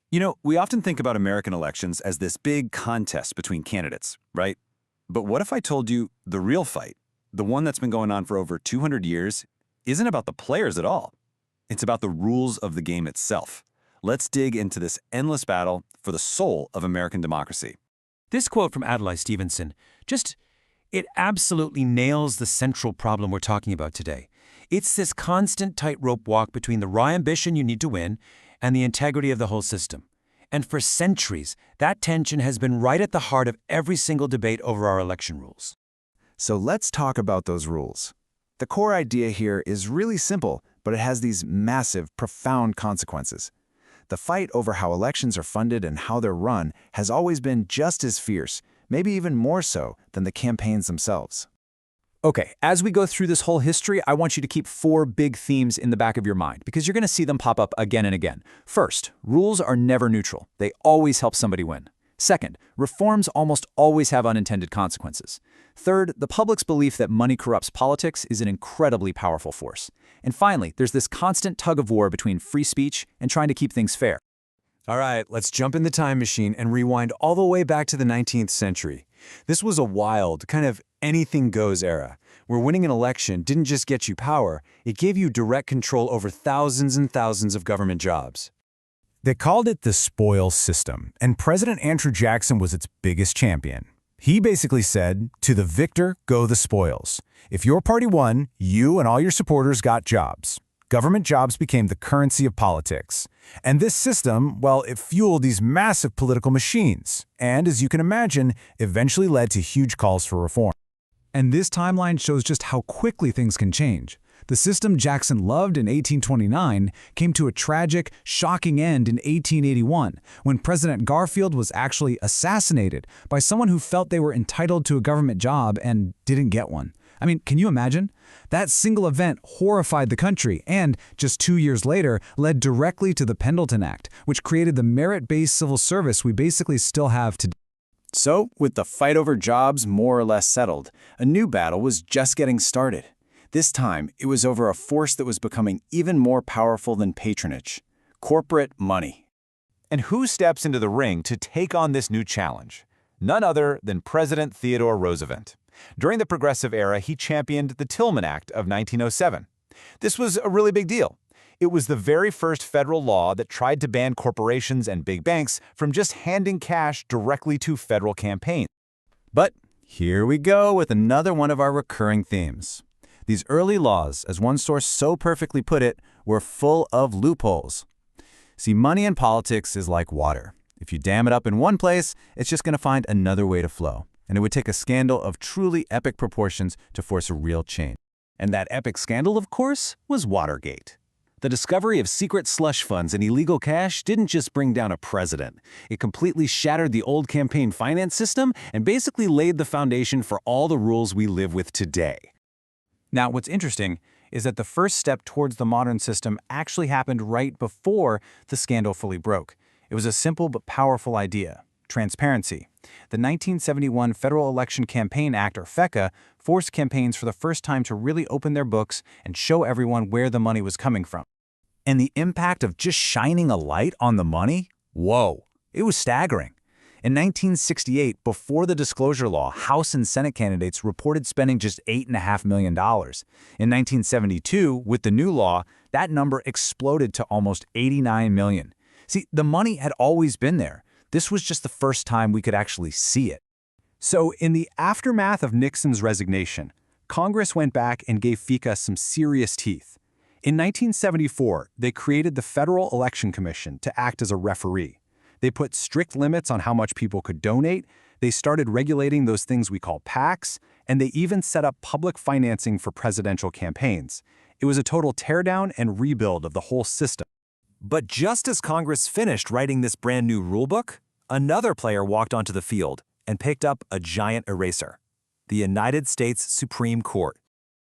You know, we often think about American elections as this big contest between candidates, right? But what if I told you the real fight, the one that's been going on for over 200 years, isn't about the players at all? It's about the rules of the game itself. Let's dig into this endless battle for the soul of American democracy. This quote from Adlai Stevenson it absolutely nails the central problem we're talking about today. It's this constant tightrope walk between the raw ambition you need to win and the integrity of the whole system. And for centuries, that tension has been right at the heart of every single debate over our election rules. So let's talk about those rules. The core idea here is really simple, but it has these massive, profound consequences. The fight over how elections are funded and how they're run has always been just as fierce, maybe even more so than the campaigns themselves. Okay, as we go through this whole history, I want you to keep 4 big themes in the back of your mind because you're going to see them pop up again and again. First, rules are never neutral. They always help somebody win. Second, reforms almost always have unintended consequences. Third, the public's belief that money corrupts politics is an incredibly powerful force. And finally, there's this constant tug of war between free speech and trying to keep things fair. All right, let's jump in the time machine and rewind all the way back to the 19th century. This was a wild, kind of anything-goes era, where winning an election didn't just get you power, it gave you direct control over thousands and thousands of government jobs. They called it the spoils system, and President Andrew Jackson was its biggest champion. He basically said, to the victor go the spoils. If your party won, you and all your supporters got jobs. Government jobs became the currency of politics. And this system, well, it fueled these massive political machines, and as you can imagine, eventually led to huge calls for reform. And this timeline shows just how quickly things can change. The system Jackson loved in 1829 came to a tragic, shocking end in 1881, when President Garfield was actually assassinated by someone who felt they were entitled to a government job and didn't get one. I mean, can you imagine? That single event horrified the country and, just 2 years later, led directly to the Pendleton Act, which created the merit-based civil service we basically still have today. So, with the fight over jobs more or less settled, a new battle was just getting started. This time, it was over a force that was becoming even more powerful than patronage: corporate money. And who steps into the ring to take on this new challenge? None other than President Theodore Roosevelt. During the Progressive Era, he championed the Tillman Act of 1907. This was a really big deal. It was the very first federal law that tried to ban corporations and big banks from just handing cash directly to federal campaigns. But here we go with another one of our recurring themes. These early laws, as one source so perfectly put it, were full of loopholes. See, money in politics is like water. If you dam it up in one place, it's just going to find another way to flow. And it would take a scandal of truly epic proportions to force a real change. And that epic scandal, of course, was Watergate. The discovery of secret slush funds and illegal cash didn't just bring down a president. It completely shattered the old campaign finance system and basically laid the foundation for all the rules we live with today. Now, what's interesting is that the first step towards the modern system actually happened right before the scandal fully broke. It was a simple but powerful idea: transparency. The 1971 Federal Election Campaign Act, or FECA, forced campaigns for the first time to really open their books and show everyone where the money was coming from. And the impact of just shining a light on the money? Whoa, it was staggering. In 1968, before the disclosure law, House and Senate candidates reported spending just $8.5 million. In 1972, with the new law, that number exploded to almost $89 million. See, the money had always been there. This was just the first time we could actually see it. So, in the aftermath of Nixon's resignation, Congress went back and gave FECA some serious teeth. In 1974, they created the Federal Election Commission to act as a referee. They put strict limits on how much people could donate, they started regulating those things we call PACs, and they even set up public financing for presidential campaigns. It was a total teardown and rebuild of the whole system. But just as Congress finished writing this brand new rulebook, another player walked onto the field and picked up a giant eraser: the United States Supreme Court.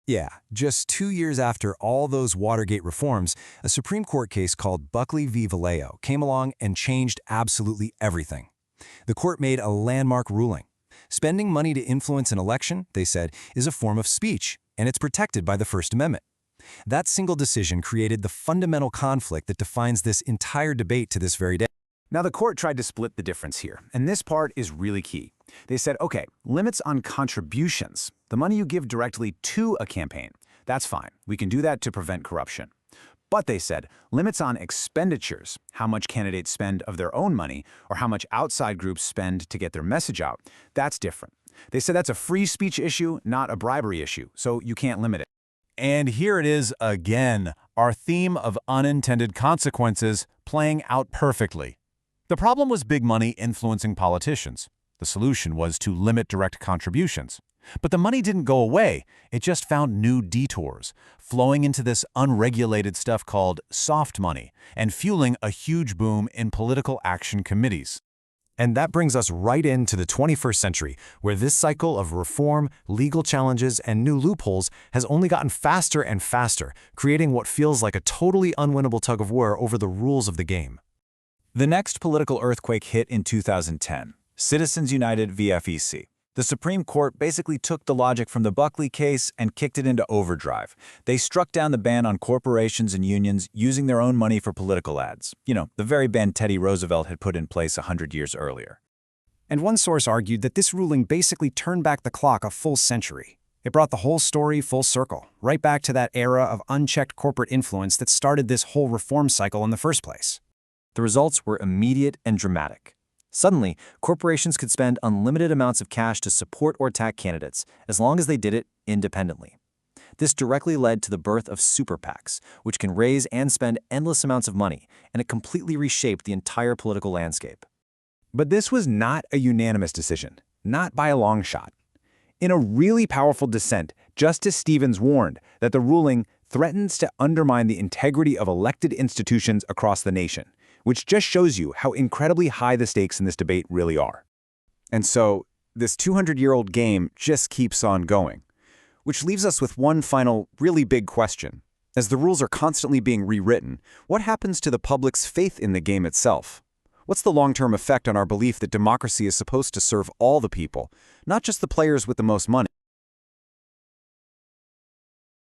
Yeah, just 2 years after all those Watergate reforms, a Supreme Court case called Buckley v. Vallejo came along and changed absolutely everything. The court made a landmark ruling. Spending money to influence an election, they said, is a form of speech, and it's protected by the First Amendment. That single decision created the fundamental conflict that defines this entire debate to this very day. Now, the court tried to split the difference here, and this part is really key. They said, okay, limits on contributions, the money you give directly to a campaign. That's fine. We can do that to prevent corruption. But they said, limits on expenditures, how much candidates spend of their own money, or how much outside groups spend to get their message out, that's different. They said that's a free speech issue, not a bribery issue, so you can't limit it. And here it is again, our theme of unintended consequences playing out perfectly. The problem was big money influencing politicians. The solution was to limit direct contributions. But the money didn't go away, it just found new detours, flowing into this unregulated stuff called soft money and fueling a huge boom in political action committees. And that brings us right into the 21st century, where this cycle of reform, legal challenges, and new loopholes has only gotten faster and faster, creating what feels like a totally unwinnable tug-of-war over the rules of the game. The next political earthquake hit in 2010, Citizens United v. FEC. The Supreme Court basically took the logic from the Buckley case and kicked it into overdrive. They struck down the ban on corporations and unions using their own money for political ads. You know, the very ban Teddy Roosevelt had put in place 100 years earlier. And one source argued that this ruling basically turned back the clock a full century. It brought the whole story full circle, right back to that era of unchecked corporate influence that started this whole reform cycle in the first place. The results were immediate and dramatic. Suddenly, corporations could spend unlimited amounts of cash to support or attack candidates, as long as they did it independently. This directly led to the birth of super PACs, which can raise and spend endless amounts of money, and it completely reshaped the entire political landscape. But this was not a unanimous decision, not by a long shot. In a really powerful dissent, Justice Stevens warned that the ruling threatens to undermine the integrity of elected institutions across the nation, which just shows you how incredibly high the stakes in this debate really are. And so, this 200-year-old game just keeps on going, which leaves us with one final, really big question. As the rules are constantly being rewritten, what happens to the public's faith in the game itself? What's the long-term effect on our belief that democracy is supposed to serve all the people, not just the players with the most money?